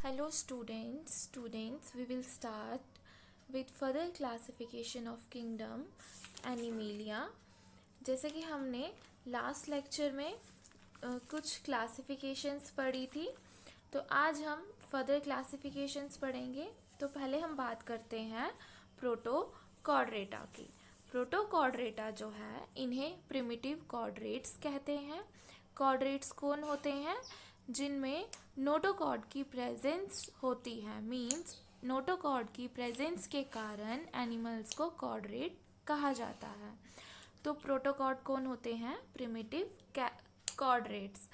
Hello students, we will start with further classification of kingdom Animalia. जैसे कि हमने last lecture में कुछ क्लासिफिकेशंस पढ़ी थी, तो आज हम फर्दर क्लासिफिकेशंस पढ़ेंगे। तो पहले हम बात करते हैं प्रोटोकॉर्डेटा की। प्रोटोकॉर्डेटा जो है, इन्हें प्रिमिटिव कॉर्डेट्स कहते हैं। कॉर्डेट्स कौन होते हैं? जिनमें नोटोकॉर्ड की प्रेजेंस होती है, मींस नोटोकॉर्ड की प्रेजेंस के कारण एनिमल्स को कॉर्डेट कहा जाता है। तो प्रोटोकॉर्ड कौन होते हैं? Primitive chordates.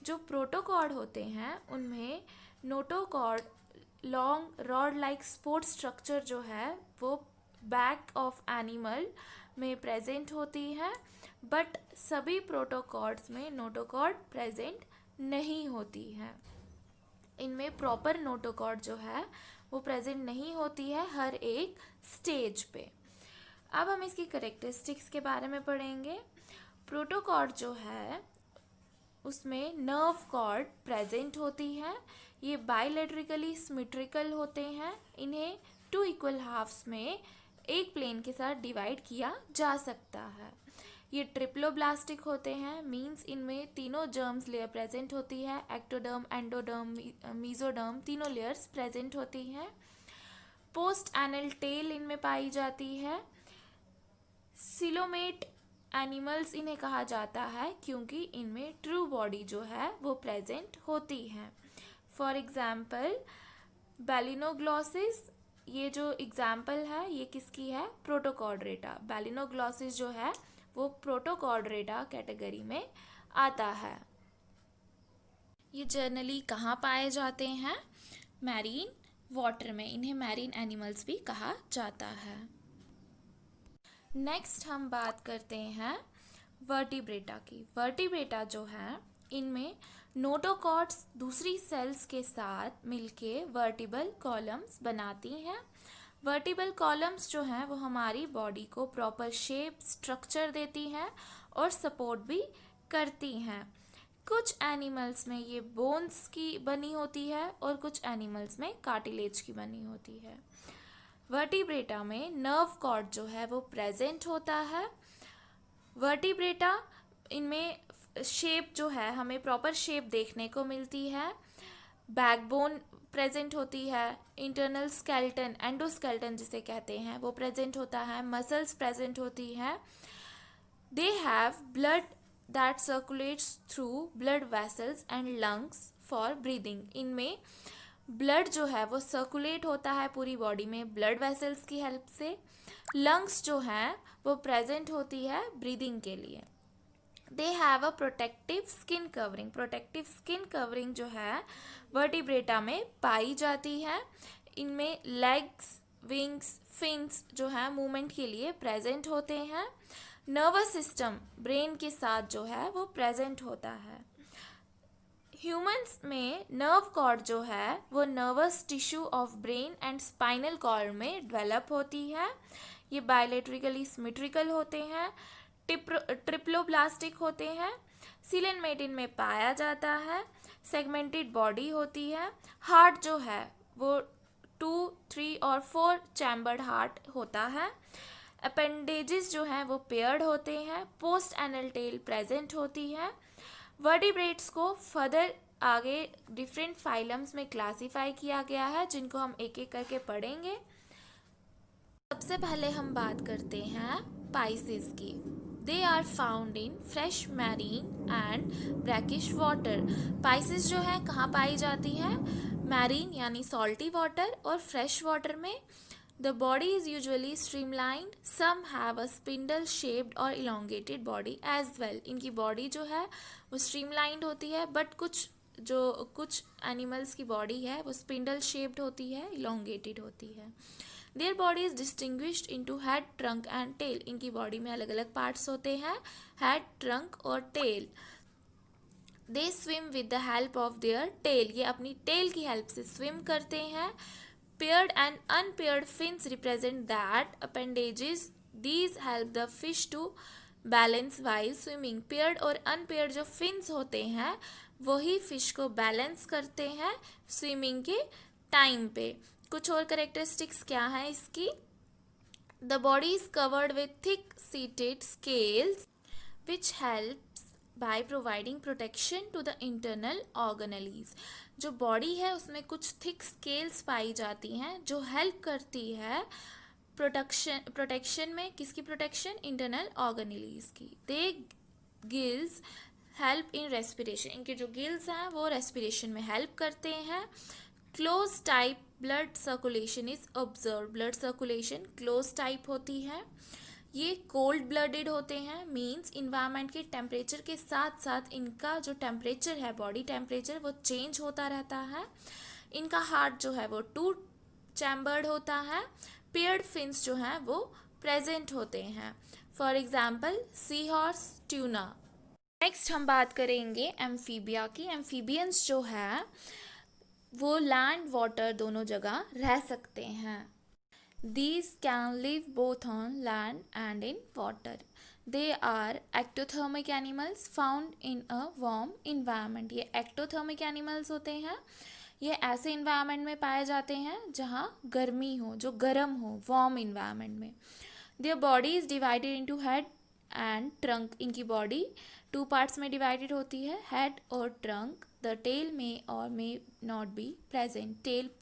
जो प्रोटोकॉर्ड होते हैं उनमें notochord long rod like sport structure जो है वो बैक ऑफ एनिमल में प्रेजेंट होती है, बट सभी प्रोटोकॉर्ड्स में नोटोकॉर्ड प्रेजेंट नहीं होती है। इनमें प्रॉपर नोटोकॉर्ड जो है वो प्रेजेंट नहीं होती है हर एक स्टेज पे। अब हम इसकी कैरेक्टरिस्टिक्स के बारे में पढ़ेंगे। प्रोटोकॉर्ड जो है उसमें नर्व कॉर्ड प्रेजेंट होती है। ये बायलैटरली सिमेट्रिकल होते हैं। इन्हें 2 इक्वल हाफ्स में एक प्लेन के साथ डिवाइड किया जा सकता है। ये ट्रिप्लोब्लास्टिक होते हैं, मींस इनमें तीनों जर्म्स लेयर प्रेजेंट होती है। एक्टोडर्म, एंडोडर्म, मीजोडर्म तीनों लेयर्स प्रेजेंट होती हैं। पोस्ट एनल टेल इनमें पाई जाती है। सिलोमेट एनिमल्स इन्हें कहा जाता है क्योंकि इनमें ट्रू बॉडी जो है वो प्रेजेंट होती है। फॉर एग्जाम्पल बैलिनोग्लॉसिस, ये जो एग्जाम्पल है ये किसकी है? प्रोटोकॉर्डेटा। बैलिनोग्लॉसिस जो है वो प्रोटोकॉर्डेटा कैटेगरी में आता है। ये जनरली कहाँ पाए जाते हैं? मैरीन वाटर में। इन्हें मैरीन एनिमल्स भी कहा जाता है। नेक्स्ट हम बात करते हैं वर्टिब्रेटा की। वर्टिब्रेटा जो है इनमें नोटोकॉर्ड्स दूसरी सेल्स के साथ मिलके वर्टिबल कॉलम्स बनाती हैं। वर्टिबल कॉलम्स जो हैं वो हमारी बॉडी को प्रॉपर शेप स्ट्रक्चर देती हैं और सपोर्ट भी करती हैं। कुछ एनिमल्स में ये बोन्स की बनी होती है और कुछ एनिमल्स में कार्टिलेज की बनी होती है। वर्टिब्रेटा में नर्व कॉर्ड जो है वो प्रेजेंट होता है। वर्टिब्रेटा इनमें शेप जो है हमें प्रॉपर शेप देखने को मिलती है। बैकबोन प्रेजेंट होती है। इंटरनल स्केलेटन, एंडोस्केलेटन जिसे कहते हैं, वो प्रेजेंट होता है। मसल्स प्रेजेंट होती है। They have blood that circulates through blood vessels and lungs for breathing. इनमें ब्लड जो है वो सर्कुलेट होता है पूरी बॉडी में ब्लड वेसल्स की हेल्प से। लंग्स जो हैं वो प्रेजेंट होती है ब्रीदिंग के लिए। They have a protective skin covering. Protective skin covering जो है वर्टिब्रेटा में पाई जाती है। इनमें लेग्स, विंग्स, फिन्स जो है मूवमेंट के लिए प्रेजेंट होते हैं। नर्वस सिस्टम ब्रेन के साथ जो है वो प्रेजेंट होता है। ह्यूमंस में नर्व कॉर्ड जो है वो nervous tissue of brain and spinal cord में डेवलप होती है। ये बायलैटरली सिमेट्रिकल होते हैं, ट्रिप्लोब्लास्टिक होते हैं। सीलेनमेट इनमें पाया जाता है। सेगमेंटेड बॉडी होती है। हार्ट जो है वो 2, 3 और 4 चैम्बर्ड हार्ट होता है। अपेंडेजेस जो हैं वो पेयर्ड होते हैं। पोस्ट एनल टेल प्रेजेंट होती है। वर्टिब्रेट्स को फर्दर आगे डिफरेंट फाइलम्स में क्लासीफाई किया गया है, जिनको हम एक एक करके पढ़ेंगे। सबसे पहले हम बात करते हैं पाइसेस की। They are found in fresh marine and brackish water. Pisces जो है कहाँ पाई जाती है? मैरीन यानी सॉल्टी वाटर और फ्रेश वाटर में। The body is usually streamlined. Some have a spindle shaped or elongated body as well. इनकी बॉडी जो है वो streamlined होती है, बट कुछ एनिमल्स की बॉडी है वो स्पिंडल शेप्ड होती है, elongated होती है। Their body is distinguished into head, trunk and tail. इनकी बॉडी में अलग अलग पार्ट्स होते हैं, head, trunk और tail. They swim with the help of their tail. ये अपनी tail की हेल्प से स्विम करते हैं। Paired and unpaired fins represent that appendages. These help the fish to balance while swimming. Paired और अनपेयर्ड जो fins होते हैं वही फिश को बैलेंस करते हैं स्विमिंग के टाइम पे। कुछ और करेक्टरिस्टिक्स क्या है इसकी? The body is covered with thick seated scales which helps by providing protection to the internal organelles। जो बॉडी है उसमें कुछ थिक स्केल्स पाई जाती हैं जो हेल्प करती है प्रोटेक्शन में। किसकी प्रोटेक्शन? इंटरनल ऑर्गेनेलीज की। दे गिल्स हेल्प इन रेस्पिरेशन। इनके जो गिल्स हैं वो रेस्पिरेशन में हेल्प करते हैं। Close type blood circulation is observe. Blood circulation close type होती है। ये कोल्ड ब्लडेड होते हैं, मींस इन्वायरमेंट के टेम्परेचर के साथ साथ इनका जो टेम्परेचर है, बॉडी टेम्परेचर, वो चेंज होता रहता है। इनका हार्ट जो है वो 2 चैम्बर्ड होता है। पेयर्ड फिन्स जो हैं वो प्रेजेंट होते हैं। For example sea horse, tuna. Next हम बात करेंगे एम्फीबिया की। एम्फीबियंस जो है वो लैंड वाटर दोनों जगह रह सकते हैं। These can live both on land and in water. They are ectothermic animals found in a warm environment. ये ectothermic animals होते हैं। ये ऐसे environment में पाए जाते हैं जहाँ गर्मी हो, जो गर्म हो, warm environment में। Their body is divided into head and trunk. इनकी body 2 parts में divided होती है, head और trunk. The tail may or may not be present. Tail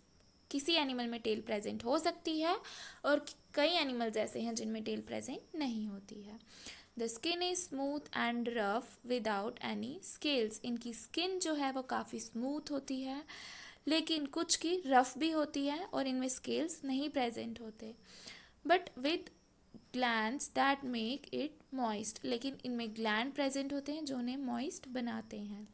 किसी एनिमल में टेल प्रेजेंट हो सकती है और कई एनिमल्स ऐसे हैं जिनमें टेल प्रेजेंट नहीं होती है। The skin is smooth and rough without any scales. इनकी स्किन जो है वो काफ़ी स्मूथ होती है, लेकिन कुछ की रफ भी होती है और इनमें स्केल्स नहीं प्रेजेंट होते। But with glands that make it moist. लेकिन इनमें ग्लैंड प्रेजेंट होते हैं जो उन्हें मॉइस्ट बनाते हैं।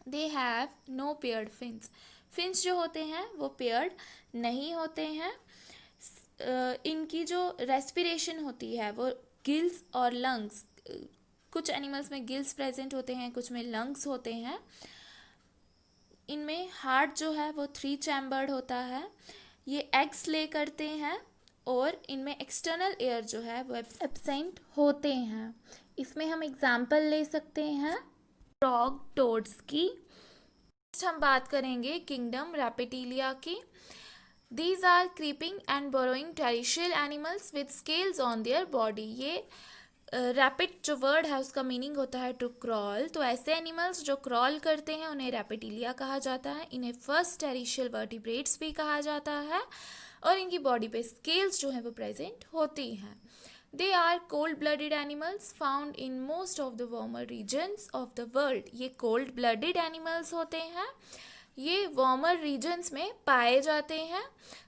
They have no paired fins. Fins जो होते हैं वो पेयर्ड नहीं होते हैं। इनकी जो रेस्पिरेशन होती है वो गिल्स और लंग्स, कुछ एनिमल्स में गिल्स प्रेजेंट होते हैं, कुछ में लंग्स होते हैं। इनमें हार्ट जो है वो 3 चैम्बर्ड होता है। ये एग्स ले करते हैं और इनमें एक्सटर्नल एयर जो है वो एब्सेंट होते हैं। इसमें हम एग्जाम्पल ले सकते हैं फ्रॉग, टोड्स की। हम बात करेंगे किंगडम रैपिटिलिया की। These are creeping and burrowing terrestrial animals with scales on their body। ये रैपिड जो वर्ड है उसका मीनिंग होता है टू क्रॉल। तो ऐसे एनिमल्स जो क्रॉल करते हैं उन्हें रैपिटिलिया कहा जाता है। इन्हें फर्स्ट टेरिशियल वर्टिब्रेट्स भी कहा जाता है और इनकी बॉडी पे स्केल्स जो हैं वो प्रेजेंट होती हैं। They are cold blooded animals found in most of the warmer regions of the world. ये कोल्ड ब्लडेड एनिमल्स होते हैं, ये वार्मर रीजन्स में पाए जाते हैं।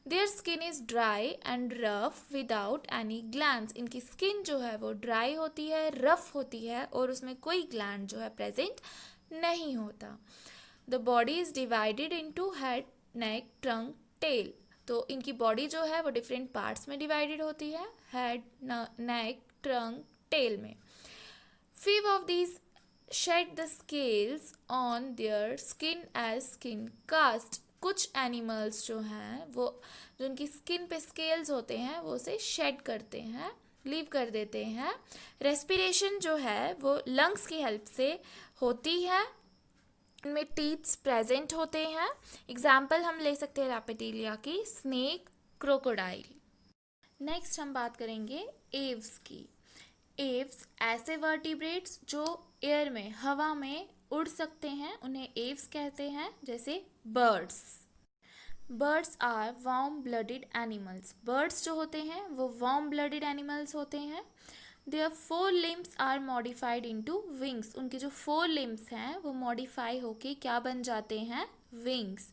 Their skin is dry and rough without any glands. इनकी स्किन जो है वो ड्राई होती है, रफ होती है और उसमें कोई ग्लैंड जो है प्रेजेंट नहीं होता। The body is divided into head, neck, trunk, tail. तो इनकी बॉडी जो है वो डिफरेंट पार्ट्स में डिवाइडेड होती है, हेड, नेक, ट्रंक, टेल में। Few of these shed the scales on their skin as skin cast। कुछ एनिमल्स जो हैं वो, जो उनकी स्किन पे स्केल्स होते हैं वो उसे शेड करते हैं, लीव कर देते हैं। रेस्पिरेशन जो है वो लंग्स की हेल्प से होती है। इनमें टीथ्स प्रेजेंट होते हैं। एग्जाम्पल हम ले सकते हैं रैपिटिलिया की, स्नेक, क्रोकोडाइल। नेक्स्ट हम बात करेंगे एव्स की। एव्स ऐसे वर्टिब्रेट्स जो एयर में, हवा में उड़ सकते हैं, उन्हें एव्स कहते हैं। जैसे birds. Birds are warm blooded animals. Birds जो होते हैं वो वार्म ब्लडेड एनिमल्स होते हैं। Their 4 limbs are modified into wings. उनके जो 4 लिम्स हैं वो मॉडिफाई होके क्या बन जाते हैं? Wings.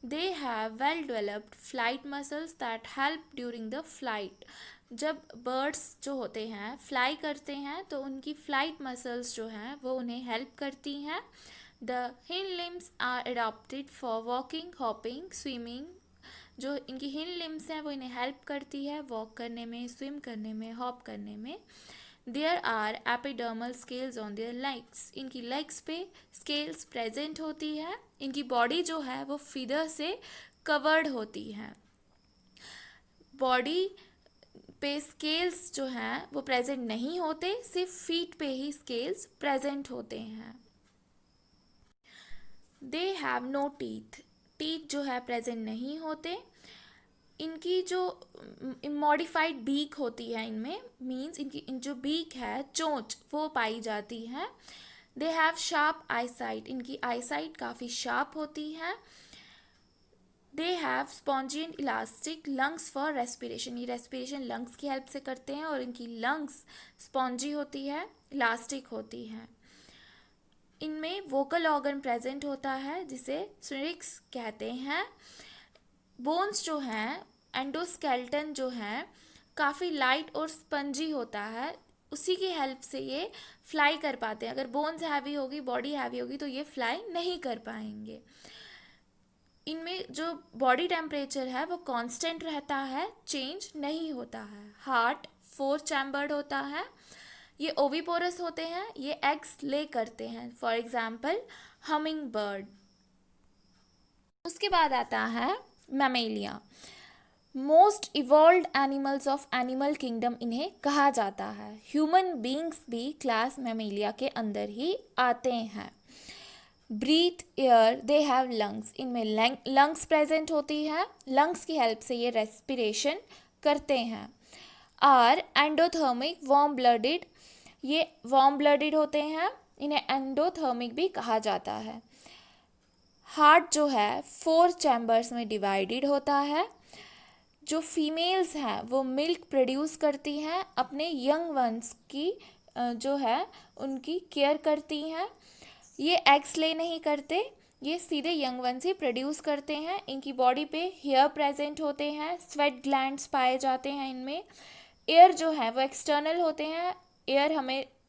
They have well developed flight muscles that help during the flight. जब बर्ड्स जो होते हैं फ्लाई करते हैं तो उनकी फ्लाइट मसल्स जो हैं वो उन्हें हेल्प करती हैं। The hind limbs are adopted for walking, hopping, swimming. जो इनकी हिंड लिम्स हैं वो इन्हें हेल्प करती है वॉक करने में, स्विम करने में, हॉप करने में। There are epidermal scales on their legs. इनकी लेग्स पे स्केल्स प्रेजेंट होती है। इनकी बॉडी जो है वो फीदर से कवर्ड होती है। बॉडी पे स्केल्स जो हैं वो प्रेजेंट नहीं होते, सिर्फ फीट पे ही स्केल्स प्रेजेंट होते हैं। They have no teeth, teeth जो है प्रेजेंट नहीं होते। इनकी जो मॉडिफाइड बीक होती है इनमें, मीन्स इनकी जो बीक है, चोंच, वो पाई जाती है। दे हैव शार्प आईसाइट, इनकी आईसाइट काफ़ी शार्प होती है। They have spongy and elastic lungs for respiration, ये रेस्पिरेशन लंग्स की हेल्प से करते हैं और इनकी लंग्स स्पॉन्जी होती है, इलास्टिक होती है। इनमें वोकल ऑर्गन प्रेजेंट होता है जिसे स्फिंक्स कहते हैं। बोन्स जो हैं, एंडोस्केल्टन जो है, काफ़ी लाइट और स्पंजी होता है, उसी की हेल्प से ये फ्लाई कर पाते हैं। अगर बोन्स हैवी होगी, बॉडी हैवी होगी, तो ये फ्लाई नहीं कर पाएंगे। इनमें जो बॉडी टेम्परेचर है वो कांस्टेंट रहता है, चेंज नहीं होता है। हार्ट 4 चैम्बर्ड होता है। ये ओविपोरस होते हैं, ये एग्स ले करते हैं, फॉर एग्जाम्पल हमिंग बर्ड। उसके बाद आता है Mammalia. Most evolved animals of animal kingdom इन्हें कहा जाता है। ह्यूमन बींग्स भी क्लास मैमेलिया के अंदर ही आते हैं। Breathe air, they have lungs, इनमें लंग्स प्रेजेंट होती है, लंग्स की हेल्प से ये रेस्पिरेशन करते हैं। आर एंडोथर्मिक वार्म ब्लडेड, ये वार्म ब्लडेड होते हैं, इन्हें एंडोथर्मिक भी कहा जाता है। हार्ट जो है 4 चैम्बर्स में डिवाइडेड होता है। जो फीमेल्स हैं वो मिल्क प्रोड्यूस करती हैं, अपने यंग वंस की जो है उनकी केयर करती हैं। ये एग्स ले नहीं करते, ये सीधे यंग वंस ही प्रोड्यूस करते हैं। इनकी बॉडी पे हेयर प्रेजेंट होते हैं, स्वेट ग्लैंड्स पाए जाते हैं इनमें। एयर जो है वो एक्सटर्नल होते हैं, एयर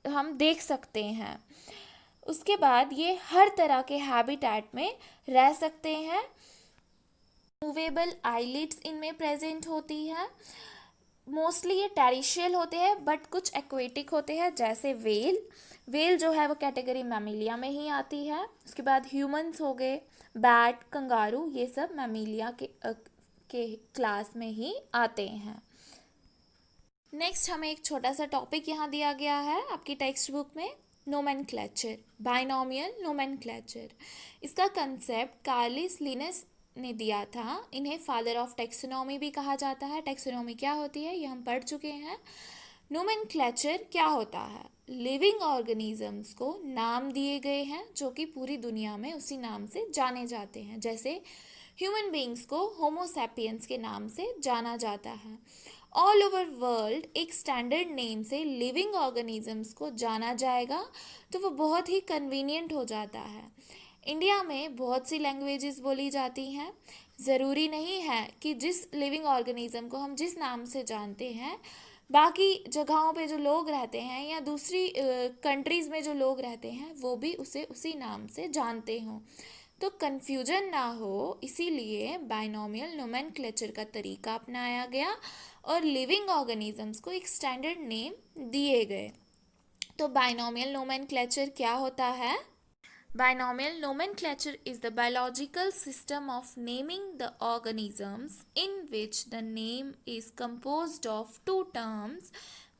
हम देख सकते हैं। उसके बाद ये हर तरह के हैबिटेट में रह सकते हैं। मूवेबल आईलिड्स इनमें प्रेजेंट होती है। मोस्टली ये टेरिशियल होते हैं, बट कुछ एक्वेटिक होते हैं, जैसे वेल। वेल जो है वो कैटेगरी मैमिलिया में ही आती है। उसके बाद ह्यूमंस हो गए, बैट, कंगारू, ये सब मैमिलिया के क्लास में ही आते हैं। नेक्स्ट हमें एक छोटा सा टॉपिक यहाँ दिया गया है आपकी टेक्स्ट बुक में, नोमेनक्लेचर, बाइनोमियल नोमेनक्लेचर। इसका कंसेप्ट कार्लिस लिनस ने दिया था। इन्हें फादर ऑफ टेक्सोनॉमी भी कहा जाता है। टेक्सोनॉमी क्या होती है ये हम पढ़ चुके हैं। नोमेनक्लेचर क्या होता है? लिविंग ऑर्गेनिजम्स को नाम दिए गए हैं जो कि पूरी दुनिया में उसी नाम से जाने जाते हैं। जैसे ह्यूमन बींग्स को होमो सैपियंस के नाम से जाना जाता है। ऑल ओवर वर्ल्ड एक स्टैंडर्ड नेम से लिविंग ऑर्गेनिजम्स को जाना जाएगा तो वो बहुत ही कन्वीनियंट हो जाता है। इंडिया में बहुत सी लैंग्वेजेस बोली जाती हैं। ज़रूरी नहीं है कि जिस लिविंग ऑर्गेनिज्म को हम जिस नाम से जानते हैं, बाकी जगहों पे जो लोग रहते हैं या दूसरी कंट्रीज़ में जो लोग रहते हैं वो भी उसे उसी नाम से जानते हों, तो कन्फ्यूजन ना हो, इसीलिए बाइनोमियल नोमेनक्लेचर का तरीका अपनाया गया और लिविंग ऑर्गेनिजम्स को एक स्टैंडर्ड नेम दिए गए। तो बाइनोमियल नोमेनक्लेचर क्या होता है? Binomial nomenclature is the biological system of naming the organisms in which the name is composed of two terms,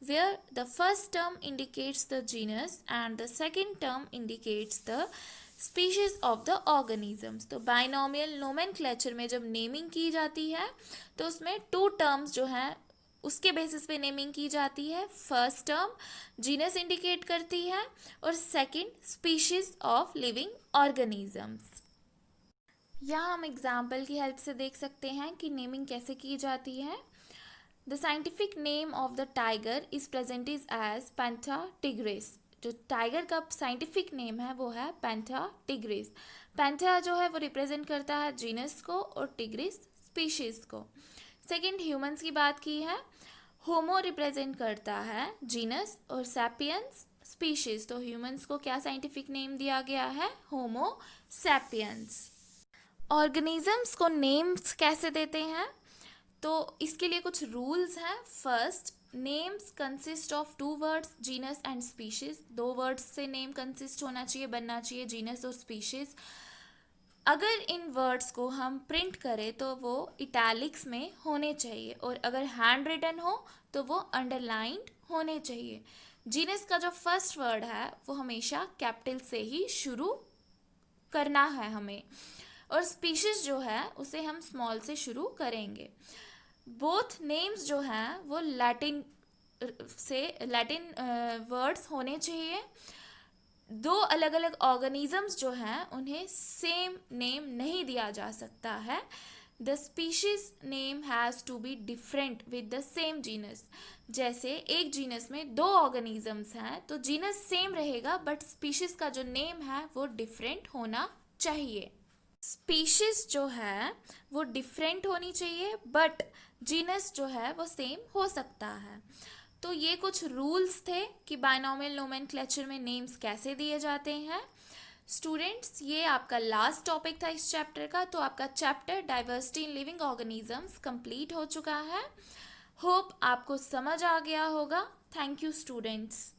where the first term indicates the genus and the second term indicates the species of the organisms। तो binomial nomenclature में जब naming की जाती है तो उसमें 2 terms जो हैं उसके बेसिस पे नेमिंग की जाती है। फर्स्ट टर्म जीनस इंडिकेट करती है और second species of living organisms. यहाँ हम एग्जाम्पल की हेल्प से देख सकते हैं कि नेमिंग कैसे की जाती है। The scientific name of the tiger is presented as Panthera tigris. जो टाइगर का साइंटिफिक नेम है वो है पैंथा टिग्रिस। पैंथा जो है वो रिप्रेजेंट करता है जीनस को और टिग्रिस स्पीशीज को। सेकेंड ह्यूमंस की बात की है, होमो रिप्रेजेंट करता है जीनस और सैपियंस स्पीशीज। तो ह्यूमंस को क्या साइंटिफिक नेम दिया गया है? Homo sapiens. ऑर्गेनिजम्स को नेम्स कैसे देते हैं? तो इसके लिए कुछ रूल्स हैं। First, names consist of 2 words, genus and species. 2 words से नेम कंसिस्ट होना चाहिए, बनना चाहिए, जीनस और स्पीशीज। अगर इन वर्ड्स को हम प्रिंट करें तो वो इटैलिक्स में होने चाहिए और अगर हैंड रिटन हो तो वो अंडरलाइंड होने चाहिए। जीनस का जो फर्स्ट वर्ड है वो हमेशा कैपिटल से ही शुरू करना है हमें। और स्पीशीज जो है उसे हम स्मॉल से शुरू करेंगे। बोथ नेम्स जो हैं वो लैटिन वर्ड्स होने चाहिए। दो अलग अलग ऑर्गेनिजम्स जो हैं उन्हें सेम नेम नहीं दिया जा सकता है। The species name has to be different with the same genus. जैसे एक जीनस में दो ऑर्गेनिजम्स हैं तो जीनस सेम रहेगा बट स्पीशीज का जो नेम है वो डिफरेंट होना चाहिए। स्पीशीज जो है वो डिफरेंट होनी चाहिए बट जीनस जो है वो सेम हो सकता है। तो ये कुछ रूल्स थे कि बायनॉमियल नोमेनक्लेचर में नेम्स कैसे दिए जाते हैं। स्टूडेंट्स, ये आपका लास्ट टॉपिक था इस चैप्टर का, तो आपका chapter diversity in living organisms complete हो चुका है। होप आपको समझ आ गया होगा। Thank you students.